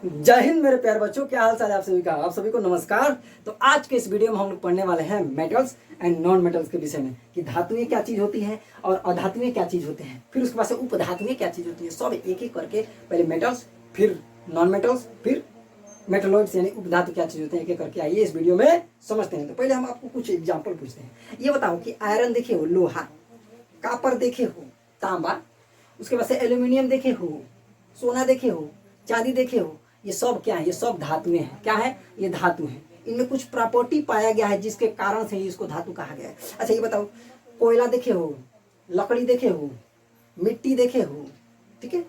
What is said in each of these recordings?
जय हिंद मेरे प्यारे बच्चों, क्या हाल चाल है आप सभी का। आप सभी को नमस्कार। तो आज के इस वीडियो में हम लोग पढ़ने वाले हैं मेटल्स एंड नॉन मेटल्स के विषय में कि धातुएं क्या चीज होती हैं और अधातुएं क्या चीज होते हैं, फिर उसके बाद से उपधातुएं क्या चीज होती है। सब एक एक करके पहले मेटल्स, फिर नॉन मेटल्स, फिर मेटलॉइड्स यानी उपधातु क्या चीज होते हैं, एक एक करके आइए इस वीडियो में समझते हैं। तो पहले हम आपको कुछ एग्जाम्पल पूछते हैं। ये बताओ कि आयरन देखे हो, लोहा, कापर देखे हो, तांबा, उसके बाद से एल्यूमिनियम देखे हो, सोना देखे हो, चांदी देखे हो, ये सब क्या है? ये सब धातुएं हैं। क्या है? ये धातु है। इनमें कुछ प्रॉपर्टी पाया गया है जिसके कारण से ही इसको धातु कहा गया है। अच्छा ये बताओ, कोयला देखे हो, लकड़ी देखे हो, मिट्टी देखे हो, ठीक है,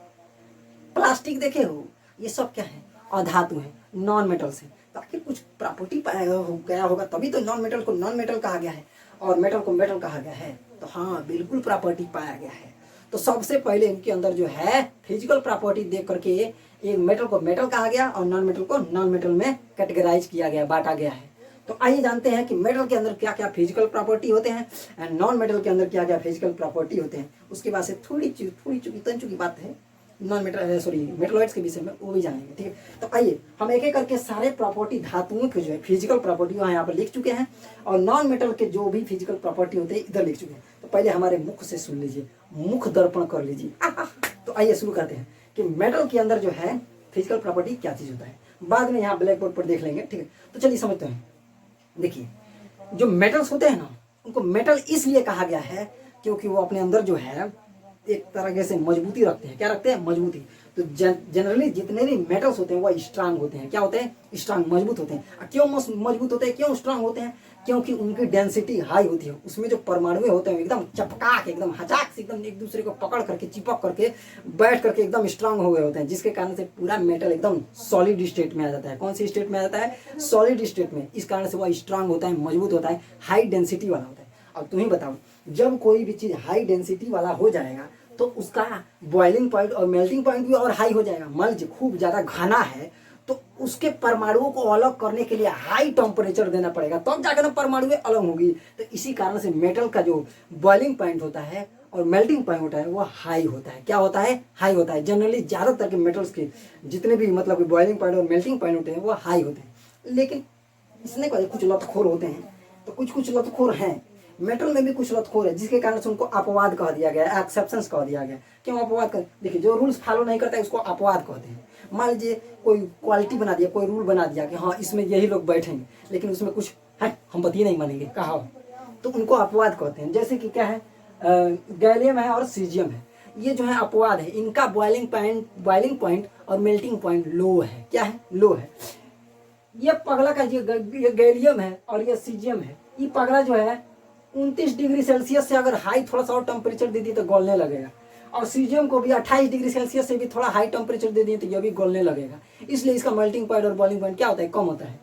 प्लास्टिक देखे हो, ये सब क्या है? अधातु है, नॉन मेटल्स है। तो आखिर कुछ प्रॉपर्टी पाया गया होगा तभी तो नॉन मेटल को नॉन मेटल कहा गया है और मेटल को मेटल कहा गया है। तो हाँ, बिल्कुल प्रॉपर्टी पाया गया है। तो सबसे पहले इनके अंदर जो है फिजिकल प्रॉपर्टी देख करके एक मेटल को मेटल कहा गया और नॉन मेटल को नॉन मेटल में कैटेगराइज किया गया, बांटा गया है। तो आइए जानते हैं कि मेटल के अंदर क्या क्या फिजिकल प्रॉपर्टी होते हैं एंड नॉन मेटल के अंदर क्या क्या फिजिकल प्रॉपर्टी होते हैं। उसके बाद से थोड़ी चुकी बात है नॉन मेटल मेटलॉइड्स के विषय में, वो भी जानेंगे, ठीक है। तो आइए हम एक एक करके सारे प्रॉपर्टी धातुओं के जो है फिजिकल प्रॉपर्टी यहाँ पर लिख चुके हैं और नॉन मेटल के जो भी फिजिकल प्रॉपर्टी होते हैं इधर लिख चुके हैं। तो पहले हमारे मुख से सुन लीजिए, मुख दर्पण कर लीजिए। तो आइए शुरू करते हैं कि मेटल के अंदर जो है फिजिकल प्रॉपर्टी क्या चीज होता है। बाद में यहाँ ब्लैक बोर्ड पर देख लेंगे, ठीक है। तो चलिए समझते हैं। देखिए, जो मेटल्स होते हैं ना, उनको मेटल इसलिए कहा गया है क्योंकि वो अपने अंदर जो है एक तरह से मजबूती रखते हैं। क्या रखते हैं? मजबूती। तो जनरली जितने भी मेटल्स होते हैं वो स्ट्रांग होते हैं। क्या होते हैं? स्ट्रांग, मजबूत होते हैं। क्यों मजबूत होते हैं, क्यों स्ट्रांग होते हैं? क्योंकि उनकी डेंसिटी हाई होती है। उसमें जो परमाणु होते हैं एकदम चपका के, एकदम हचाक से, एकदम एक दूसरे को पकड़ करके, चिपक करके, बैठ करके एकदम स्ट्रांग हो गए होते हैं, जिसके कारण से पूरा मेटल एकदम सॉलिड स्टेट में आ जाता है। कौन सी स्टेट में आ जाता है? सॉलिड स्टेट में। इस कारण से वह स्ट्रांग होता है, मजबूत होता है, हाई डेंसिटी वाला होता है। अब तुम ही बताओ, जब कोई भी चीज हाई डेंसिटी वाला हो जाएगा तो उसका बॉइलिंग पॉइंट और मेल्टिंग पॉइंट भी और हाई हो जाएगा। मान लीजिए खूब ज्यादा घना है तो उसके परमाणुओं को अलग करने के लिए हाई टेम्परेचर देना पड़ेगा, तब जाकर ना परमाणुएं अलग होगी। तो इसी कारण से मेटल का जो बॉइलिंग पॉइंट होता है और मेल्टिंग पॉइंट होता है वो हाई होता है। क्या होता है? हाई होता है। जनरली ज्यादातर के मेटल्स के जितने भी मतलब बॉइलिंग पॉइंट और मेल्टिंग पॉइंट होते हैं वो हाई होते हैं। लेकिन इसने कुछ लतखोर होते हैं, तो कुछ लतखोर हैं। मेटल में भी कुछ लतखोर है जिसके कारण से उनको अपवाद कह दिया गया, एक्सेप्शंस कह दिया गया। क्यों अपवाद कर? देखिए, जो रूल्स फॉलो नहीं करता है उसको अपवाद कहते हैं। मान लीजिए कोई क्वालिटी बना दिया, कोई रूल बना दिया कि हाँ इसमें यही लोग बैठेंगे, लेकिन उसमें कुछ है हम बतिए नहीं मानेंगे, कहा, तो उनको अपवाद कहते हैं। जैसे कि क्या है, गैलियम है और सीजियम है, ये जो है अपवाद है। इनका बॉइलिंग पॉइंट और मेल्टिंग पॉइंट लो है। क्या है? लो है। ये पगला का ये गैलियम है और ये सीजियम है, ये पगला जो है 29 डिग्री सेल्सियस से अगर हाई थोड़ा सा और टेम्परेचर दे दी तो गलने लगेगा। और सीजियम को भी 28 डिग्री सेल्सियस से भी थोड़ा हाई टेम्परेचर दे दिए तो ये भी गलने लगेगा। इसलिए इसका मेल्टिंग पॉइंट और बॉइलिंग पॉइंट क्या होता है? कम होता है।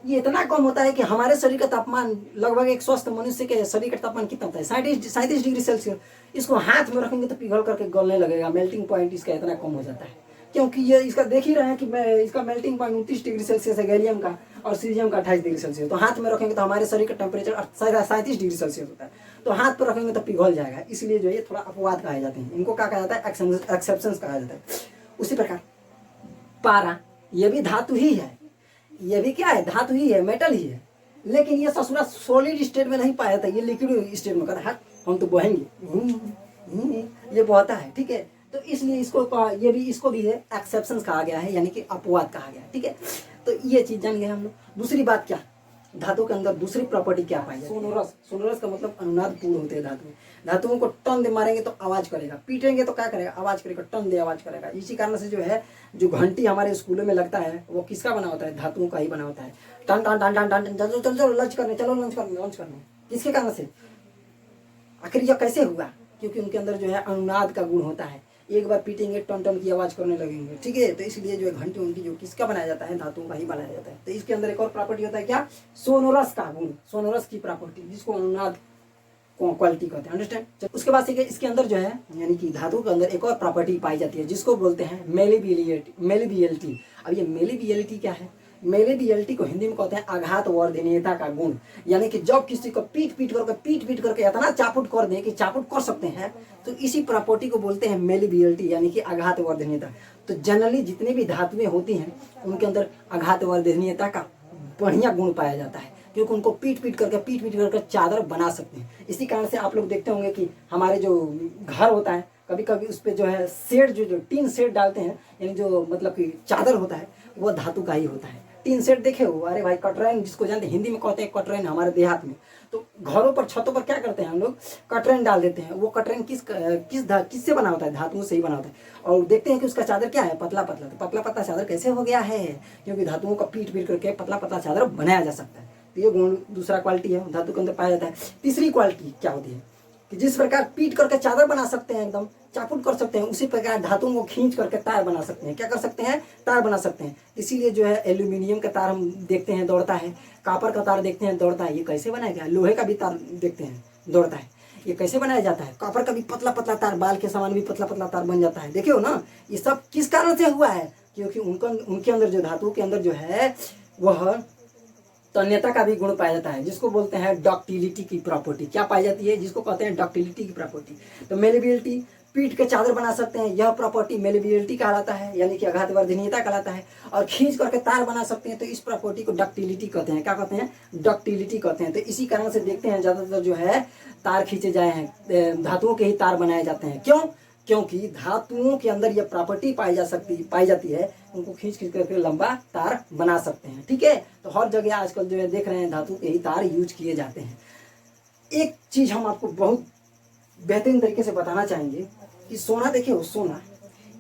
ये इतना कम होता है कि हमारे शरीर का तापमान लगभग एक स्वस्थ मनुष्य के शरीर का तापमान कितना होता है? 37 डिग्री सेल्सियस। इसको हाथ में रखेंगे तो पिघल करके गलने लगेगा। मेल्टिंग पॉइंट इसका इतना कम हो जाता है क्योंकि ये इसका देख ही रहे हैं कि इसका मेल्टिंग पॉइंट 29 डिग्री सेल्सियस है गैलियम का और सीजियम का 28 डिग्री सेल्सियस। तो हाथ में रखेंगे तो हमारे शरीर का टेम्परेचर 37 डिग्री सेल्सियस होता है, तो हाथ पर रखेंगे तो पिघल जाएगा। इसलिए जो ये थोड़ा अपवाद कहे जाते हैं। इनको क्या कहा जाता है? एक्सेप्शंस कहा जाता है। उसी प्रकार पारा, ये भी धातु ही है। ये भी क्या है? धातु ही है, मेटल ही है। लेकिन ये ससुरा सॉलिड स्टेट में नहीं पाया जाता, ये लिक्विड स्टेट में कहता है हम तो बहेंगे, ये बहता है, ठीक है। तो इसलिए इसको भी एक्सेप्शंस कहा गया है, यानी कि अपवाद कहा गया है, ठीक है। तो ये चीज जान गए हम लोग। दूसरी बात क्या, धातु के अंदर दूसरी प्रॉपर्टी क्या पाई जाती है? सोनोरस। सोनोरस का मतलब अनुनाद पूर्ण होते हैं धातु। धातुओं को टन दे मारेंगे तो आवाज करेगा, पीटेंगे तो क्या करेगा? आवाज करेगा, टन दे आवाज करेगा। इसी कारण से जो है जो घंटी हमारे स्कूलों में लगता है वो किसका बना होता है? धातुओं का ही बना होता है। टन टन टन टन टन, चलो चलो लंच करने, चलो लंच करने। किसके कारण से? आखिर यह कैसे हुआ? क्योंकि उनके अंदर जो है अनुनाद का गुण होता है। एक बार पीटेंगे टन टन की आवाज करने लगेंगे, ठीक है। तो इसलिए जो है घंटी उनकी जो किसका बनाया जाता है? धातुओं का ही बनाया जाता है। तो इसके अंदर एक और प्रॉपर्टी होता है क्या? सोनोरस का गुण, सोनोरस की प्रॉपर्टी, जिसको अनुनाद क्वालिटी कहते हैं। अंडरस्टैंड? उसके बाद इसके अंदर जो है यानी कि धातु के अंदर एक और प्रॉपर्टी पाई जाती है जिसको बोलते हैं मेलिबिलिटी। अब ये मेलिबिलिटी क्या है? मेलेबिलिटी को हिंदी में कहते हैं आघात वर्धनीयता का गुण, यानी कि जब किसी को पीट पीट करके इतना चापुट कर दें कि चापुट कर सकते हैं, तो इसी प्रॉपर्टी को बोलते हैं मेलेबिलिटी, यानी कि आघात वर्धनीयता। तो जनरली जितनी भी धातुएं होती हैं उनके अंदर आघात वर्धनीयता का बढ़िया गुण पाया जाता है, क्योंकि उनको पीट पीट करके चादर बना सकते हैं। इसी कारण से आप लोग देखते होंगे कि हमारे जो घर होता है कभी कभी उस पर जो है शेड जो टीन शेड डालते हैं, यानी जो मतलब कि चादर होता है वो धातु का ही होता है। टीन शेड देखे हो, अरे भाई कटरैन जिसको जानते हैं, हिंदी में कहते हैं कटरैन हमारे देहात में। तो घरों पर छतों पर क्या करते हैं हम लोग, कटरैन डाल देते हैं। वो कटरैन किससे बना होता है, धातुओं से ही बना होता है। और देखते हैं कि उसका चादर क्या है, पतला पतला। तो पतला पतला चादर कैसे हो गया है, क्योंकि धातुओं का पीट पीट करके पतला पतला चादर बनाया जा सकता है। तो ये गुण दूसरा क्वालिटी है धातु के अंदर पाया जाता है। तीसरी क्वालिटी क्या होती है कि जिस प्रकार पीट करके चादर बना सकते हैं, एकदम चापुट कर सकते हैं, उसी प्रकार धातुओं को खींच करके तार बना सकते हैं। क्या कर सकते हैं, तार बना सकते हैं। इसीलिए जो है एल्यूमिनियम का तार हम देखते हैं दौड़ता है, कापर का तार देखते हैं दौड़ता है। ये कैसे बनाया गया, लोहे का भी तार देखते हैं दौड़ता है। ये कैसे बनाया जाता है, कॉपर का भी पतला पतला तार, बाल के समान भी पतला पतला तार बन जाता है। देखिए हो ना, ये सब किस कारण से हुआ है, क्योंकि उनके अंदर जो धातु के अंदर जो है वह तन्यता का भी गुण पाया जाता है, जिसको बोलते हैं डक्टिलिटी की प्रॉपर्टी। क्या पाई जाती है, जिसको कहते हैं डक्टिलिटी की प्रॉपर्टी। तो मेलेबिलिटी, पीट के चादर बना सकते हैं, यह प्रॉपर्टी मेलेबिलिटी कहलाता है, यानी कि आघात वर्धनीयता कहलाता है। और खींच करके तार बना सकते हैं, तो इस प्रॉपर्टी को डक्टिलिटी कहते हैं। क्या कहते हैं, डक्टिलिटी कहते हैं। तो इसी कारण से देखते हैं ज्यादातर जो है तार खींचे जाए हैं, धातुओं के ही तार बनाए जाते हैं। क्यों, क्योंकि धातुओं के अंदर यह प्रॉपर्टी पाई जाती है, उनको खींच करके लंबा तार बना सकते हैं। ठीक है, तो हर जगह आजकल जो है देख रहे हैं धातु के ही तार यूज किए जाते हैं। एक चीज हम आपको बहुत बेहतरीन तरीके से बताना चाहेंगे कि सोना, देखिए हो सोना,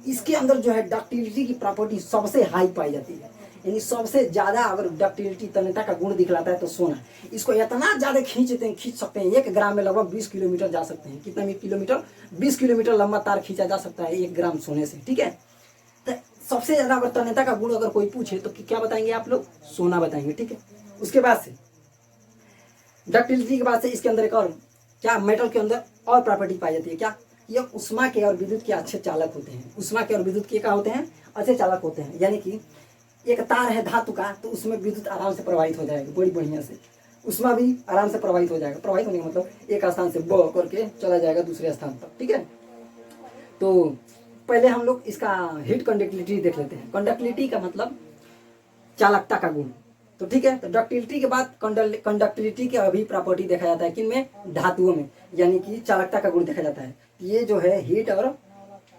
इसके अंदर जो है डक्टिलिटी की प्रॉपर्टी सबसे हाई पाई जाती है, यानी सबसे ज्यादा अगर डक्टिलिटी तन्यता का गुण दिखलाता है तो सोना। इसको इतना ज्यादा खींच सकते हैं, 1 ग्राम में लगभग 20 किलोमीटर जा सकते हैं। कितना किलोमीटर, 20 किलोमीटर लंबा तार खींचा जा सकता है 1 ग्राम सोने से। ठीक है, तो सबसे ज्यादा अगर तन्यता का गुण अगर कोई पूछे तो क्या बताएंगे आप लोग, सोना बताएंगे। ठीक है, उसके बाद से डक्टिलिटी के बाद से इसके अंदर एक और क्या, मेटल के अंदर और प्रॉपर्टी पाई जाती है। क्या, ये उष्मा के और विद्युत के अच्छे चालक होते हैं। उष्मा के और विद्युत के क्या होते हैं, अच्छे चालक होते हैं। यानी कि एक तार है धातु का, तो उसमें विद्युत आराम से प्रवाहित हो जाएगा, बड़ी बढ़िया से। उष्मा भी आराम से प्रवाहित हो जाएगा। प्रवाहित होने का मतलब एक स्थान से बह करके चला जाएगा दूसरे स्थान तक। ठीक है, तो पहले हम लोग इसका हीट कंडक्टिविटी देख लेते हैं। कंडक्टिविटी का मतलब चालकता का गुण। तो ठीक है, तो डक्टिलिटी के बाद कंडक्टिविटी की अभी प्रॉपर्टी देखा जाता है, किन में, धातुओं में, यानी कि चालकता का गुण देखा जाता है। ये जो है हीट और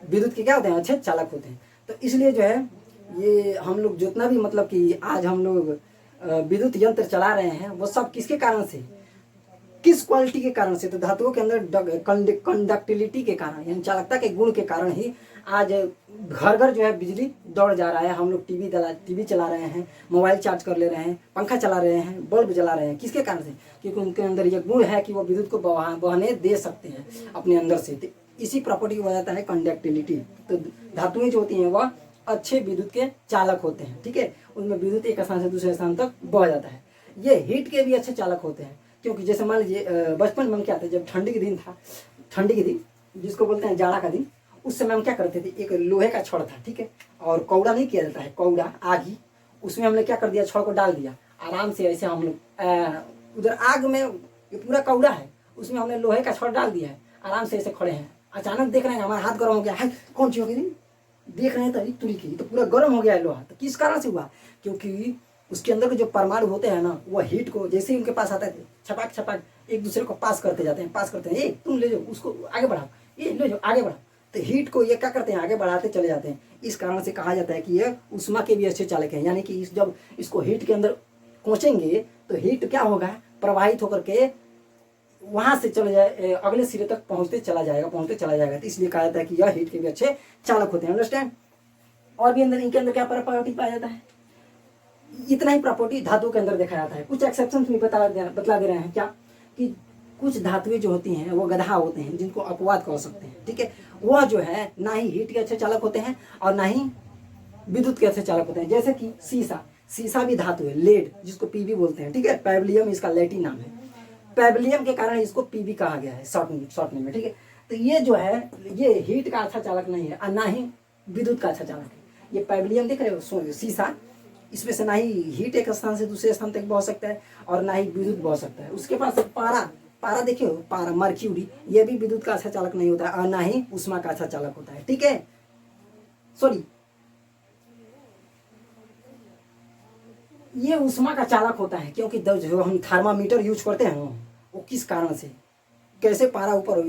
विद्युत के क्या होते हैं, अच्छे चालक होते हैं। तो इसलिए जो है ये हम लोग जितना भी मतलब कि आज हम लोग विद्युत यंत्र चला रहे हैं, वो सब किसके कारण से, किस क्वालिटी के कारण से, तो धातुओं के अंदर कंडक्टिविटी के कारण, यानी चालकता के गुण के कारण ही आज घर घर जो है बिजली दौड़ जा रहा है। हम लोग टीवी चला रहे हैं, मोबाइल चार्ज कर ले रहे हैं, पंखा चला रहे हैं, बल्ब जला रहे हैं। किसके कारण से, क्योंकि उनके अंदर यह गुण है कि वो विद्युत को बहने दे सकते हैं अपने अंदर से। तो इसी प्रॉपर्टी को बताता है कंडक्टिविटी। तो धातुएं जो होती हैं वह अच्छे विद्युत के चालक होते हैं। ठीक है, उनमें विद्युत एक स्थान से दूसरे स्थान तक बह जाता है। ये हीट के भी अच्छे चालक होते हैं, क्योंकि जैसे मान लीजिए बचपन में हम क्या थे, जब ठंडी के दिन था, ठंडी के दिन जिसको बोलते हैं जाड़ा का दिन, उस समय हम क्या करते थे, एक लोहे का छड़ था। ठीक है, और कौड़ा नहीं किया जाता है, कौड़ा आगी, उसमें हमने क्या कर दिया, छड़ को डाल दिया आराम से। ऐसे हम लोग उधर आग में, ये पूरा कौड़ा है, उसमें हमने लोहे का छड़ डाल दिया है, आराम से ऐसे खड़े हैं। अचानक देख रहे हैं हमारा हाथ गर्म हो गया है, कौन सी हो गई, देख रहे हैं तभी तुरी की, तो पूरा गर्म हो गया है लोहा। तो किस कारण से हुआ, क्योंकि उसके अंदर के जो परमाणु होते हैं ना, वो हीट को जैसे ही उनके पास आता है, छपाक छपाक एक दूसरे को पास करते जाते हैं, ये तुम ले जाओ, उसको आगे बढ़ाओ, ये ले जाओ आगे बढ़ाओ। तो हीट को ये क्या करते हैं, आगे बढ़ाते चले जाते हैं। इस कारण से कहा जाता है कि ये उष्मा के भी अच्छे चालक हैं। यानी कि जब इसको हीट के अंदर कोचेंगे तो हीट क्या होगा, प्रवाहित होकर के वहां से चले जाए, अगले सिरे तक पहुंचते चला जाएगा। तो इसलिए कहा जाता है कि यह हीट के भी अच्छे चालक होते हैं। अंडरस्टैंड। और भी अंदर इनके अंदर क्या प्रॉपर्टी पाया जाता है, इतना ही प्रॉपर्टी धातु के अंदर देखा जाता है। कुछ एक्सेप्शन भी बतला दे रहे हैं। क्या, कि कुछ धातुएं जो होती हैं वो गधा होते हैं, जिनको अपवाद कह सकते हैं। ठीक है, वह जो है ना ही हीट के अच्छे चालक होते हैं और ना ही विद्युत के अच्छे चालक होते हैं। जैसे कि सीसा भी धातु है, लेड जिसको पीबी बोलते हैं। ठीक है, पैबलियम इसका लैटिन नाम है। पैबलियम के कारण इसको पीबी कहा गया है शॉर्ट में। ठीक है, तो ये जो है ये हीट का अच्छा चालक नहीं है और ना ही विद्युत का अच्छा चालक है। ये पैबलियम देख रहे हो, सीसा, इसमें से ना ही हीट एक स्थान से दूसरे स्थान तक बह सकता है और ना ही विद्युत बह सकता है। उसके पास पारा, पारा देखिए, पारा मर्क्यूरी, ये भी विद्युत का अच्छा चालक नहीं होता है और ना ही उष्मा का अच्छा चालक होता है। ठीक है, सॉरी, ये उष्मा का चालक होता है, क्योंकि जो हम थर्मामीटर यूज करते हैं वो किस कारण से, कैसे पारा ऊपर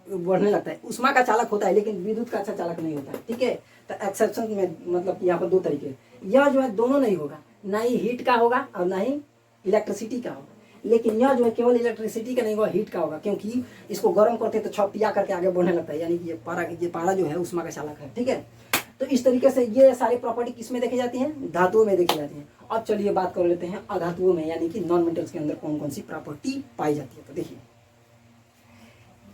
बढ़ने लगता है, उष्मा का चालक होता है, लेकिन विद्युत का अच्छा चालक नहीं होता है। ठीक है, तो एक्सेप्शन में मतलब यहाँ पर दो तरीके, यह जो है दोनों नहीं होगा, ना ही हीट का होगा और ना ही इलेक्ट्रिसिटी का होगा। लेकिन यह जो है केवल इलेक्ट्रिसिटी का नहीं होगा, हीट का होगा, क्योंकि इसको गर्म करते हैं तो छपिया करके आगे बढ़ने लगता है, यानी कि ये पारा जो है उष्मा का चालक है। ठीक है, तो इस तरीके से ये सारी प्रॉपर्टी किस में देखी जाती हैं, धातुओं में देखी जाती हैं। अब चलिए बात कर लेते हैं अधातुओं में, यानी कि नॉन मेटल्स के अंदर कौन कौन सी प्रॉपर्टी पाई जाती है। तो देखिए,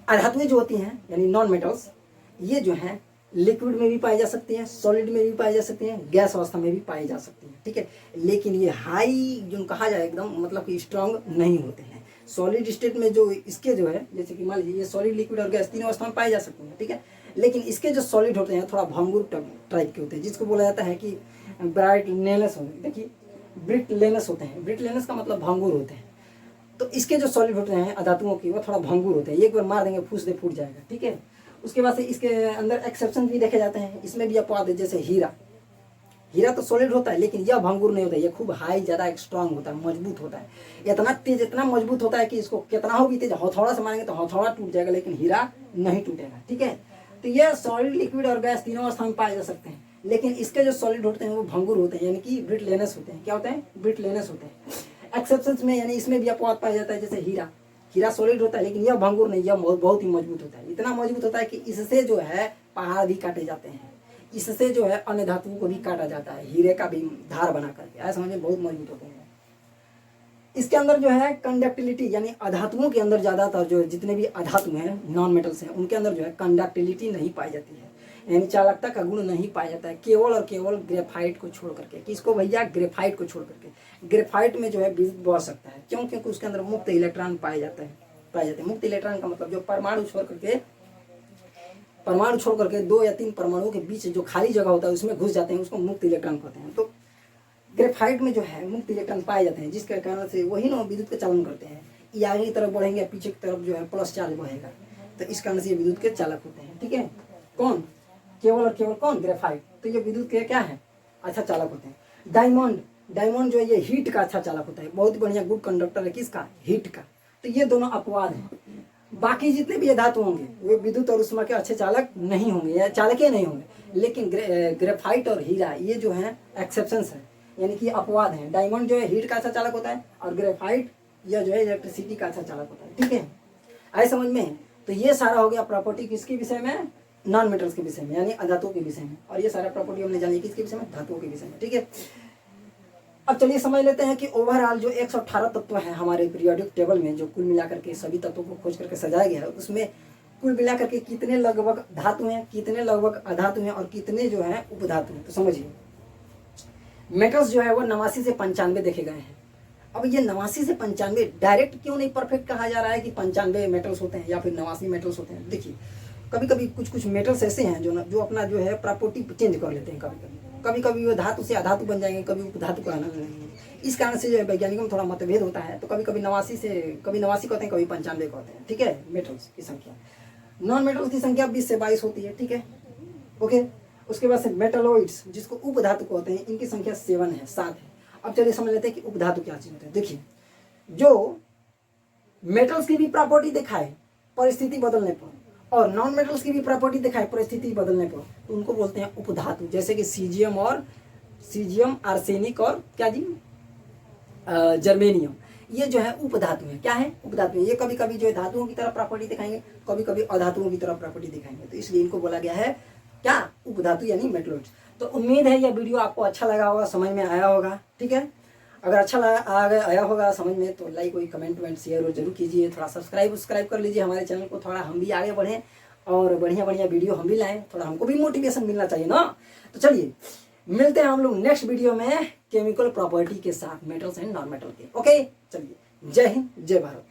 अधातुएं जो होती हैं यानी नॉन मेटल्स, ये जो है लिक्विड में भी पाई जा सकती हैं, सॉलिड में भी पाई जा सकती हैं, गैस अवस्था में भी पाई जा सकती हैं। ठीक है, लेकिन ये हाई जो कहा जाए एकदम मतलब कि स्ट्रांग नहीं होते हैं। सॉलिड स्टेट में जो इसके जो है, जैसे कि मान लीजिए ये सॉलिड, लिक्विड और गैस तीनों अवस्था में पाई जा सकती हैं। ठीक है, लेकिन इसके जो सॉलिड होते हैं थोड़ा भंगुर टाइप के होते हैं, जिसको बोला जाता है कि ब्राइटनेस होते, देखिए ब्रिटलेनेस होते हैं। ब्रिटलेनेस का मतलब भंगुर होते हैं। तो इसके जो सॉलिड होते हैं अधातुओं की, वो थोड़ा भंगुर होते हैं, एक बार मार देंगे फूस दे फूट जाएगा। ठीक है, उसके बाद से इसके अंदर एक्सेप्शन भी देखे जाते हैं, इसमें भी अपवाद है, जैसे हीरा। हीरा तो सॉलिड होता है, लेकिन यह भंगुर नहीं होता है, ये खूब हाई ज़्यादा स्ट्रांग होता है, मजबूत होता है, इतना तेज, इतना मजबूत होता है कि इसको कितना हो भी तेज हथौड़ा से मारेंगे तो हथौड़ा टूट जाएगा, लेकिन हीरा नहीं टूटेगा। ठीक है, तो ये सॉलिड, लिक्विड और गैस तीनों अवस्था में पाए जा सकते हैं, लेकिन इसके जो सॉलिड होते हैं वो भंगुर होते हैं, यानी कि ब्रिटलेनेस होते हैं। क्या होते हैं? ब्रिटलेनेस होते हैं। एक्सेप्शंस में यानी इसमें भी अपवाद पाया जाता है, जैसे हीरा। हीरा सॉलिड होता है, लेकिन यह भंगुर नहीं, यह बहुत ही मजबूत होता है, इतना मजबूत होता है कि इससे जो है पहाड़ भी काटे जाते हैं, इससे जो है अन्य धातुओं को भी काटा जाता है, हीरे का भी धार बना करके, ऐसा समझिए बहुत मजबूत होते हैं। इसके अंदर जो है कंडक्टिविटी, यानी अधातुओं के अंदर ज्यादातर जो जितने भी अधातु हैं, नॉन मेटल्स हैं, उनके अंदर जो है कंडक्टिविटी नहीं पाई जाती है, यानी चालकता का गुण नहीं पाया जाता है, केवल और केवल ग्रेफाइट को छोड़ करके। किसको भैया? ग्रेफाइट को छोड़ करके। ग्रेफाइट में जो है विद्युत बह सकता है, क्यों? क्योंकि उसके अंदर मुक्त इलेक्ट्रॉन पाए जाते हैं। मुक्त इलेक्ट्रॉन का मतलब जो परमाणु छोड़ करके 2 या 3 परमाणुओं के बीच जो खाली जगह होता है उसमें घुस जाते हैं, उसको मुक्त इलेक्ट्रॉन कहते हैं। तो ग्रेफाइट में जो है मुक्त इलेक्ट्रॉन पाए जाते हैं, जिसके कारण से वही ना विद्युत का चालन करते हैं। ये आगे की तरफ बढ़ेंगे, पीछे की तरफ जो है प्लस चार्ज बढ़ेगा, तो इस कारण से ये विद्युत के चालक होते हैं। ठीक है, कौन? केवल और केवल कौन? ग्रेफाइट। तो ये विद्युत के क्या है? अच्छा चालक होते हैं। डायमंड जो है ये हीट का अच्छा चालक होता है, बहुत बढ़िया गुड कंडक्टर है। किसका? हीट का। तो ये दोनों अपवाद हैं। बाकी जितने भी ये धातु होंगे वे विद्युत और उष्मा के अच्छे चालक नहीं होंगे या चालक ही नहीं होंगे, लेकिन ग्रेफाइट और हीरा ये जो है एक्सेप्शंस है, यानी कि अपवाद हैं। डायमंड जो है हीट का अच्छा चालक होता है और ग्रेफाइट यह जो है इलेक्ट्रिसिटी का अच्छा चालक होता है। ठीक है, आए समझ में? तो ये सारा हो गया प्रॉपर्टी किसके विषय में? नॉन मेटल्स के विषय में, यानी अधातुओं के विषय में। और ये सारा प्रॉपर्टी हमने जानी किसके विषय में? धातुओं के विषय में। ठीक है, अब चलिए समझ लेते हैं कि ओवरऑल जो 118 तत्व हैं हमारे पीरियोडिक टेबल में, जो कुल मिलाकर के सभी तत्वों को खोज करके सजाया गया है, उसमें कुल मिलाकर के कितने लगभग धातु हैं, कितने लगभग अधातु हैं और कितने जो हैं उपधातु हैं। तो समझिए, मेटल्स जो है वो 89 से 95 देखे गए हैं। अब ये 89 से 95 डायरेक्ट क्यों नहीं परफेक्ट कहा जा रहा है कि 95 मेटल्स होते हैं या फिर 89 मेटल्स होते हैं? देखिए, कभी कभी कुछ मेटल्स ऐसे हैं जो अपना जो है प्रॉपर्टी चेंज कर लेते हैं। कभी कभी वो धातु से अधातु बन जाएंगे, कभी उपधातु कहना नहीं। इस कारण से जो है वैज्ञानिकों में थोड़ा मतभेद होता है। तो कभी 89 कहते हैं, कभी 95 कहते हैं। ठीक है, मेटल्स की संख्या। नॉन मेटल्स की संख्या 20 से 22 होती है। ठीक है, ओके। उसके बाद से मेटलॉइड्स, जिसको उपधातु कहते हैं, इनकी संख्या 7 है। अब चलिए समझ लेते हैं कि उपधातु क्या चीज होता है। देखिए, जो मेटल्स की भी प्रॉपर्टी दिखाए परिस्थिति बदलने पर और नॉन मेटल्स की भी प्रॉपर्टी दिखाए परिस्थिति बदलने पर, तो उनको बोलते हैं उपधातु। जैसे कि सीजियम, आर्सेनिक और क्या जी, जर्मेनियम, ये जो है उपधातु है। क्या है? उपधातु है। ये कभी कभी जो है धातुओं की तरफ प्रॉपर्टी दिखाएंगे, कभी कभी अधातुओं की तरफ प्रॉपर्टी दिखाएंगे, तो इसलिए इनको बोला गया है क्या? उपधातु यानी मेटलॉइड्स। तो उम्मीद है यह वीडियो आपको अच्छा लगा होगा, समझ में आया होगा। ठीक है, अगर अच्छा आया होगा समझ में, तो लाइक और कमेंट शेयर और जरूर कीजिए। थोड़ा सब्सक्राइब कर लीजिए हमारे चैनल को, थोड़ा हम भी आगे बढ़ें और बढ़िया वीडियो हम भी लाएं, थोड़ा हमको भी मोटिवेशन मिलना चाहिए ना। तो चलिए मिलते हैं हम लोग नेक्स्ट वीडियो में केमिकल प्रॉपर्टी के साथ, मेटल्स एंड नॉन मेटल के। ओके, चलिए, जय हिंद, जय भारत।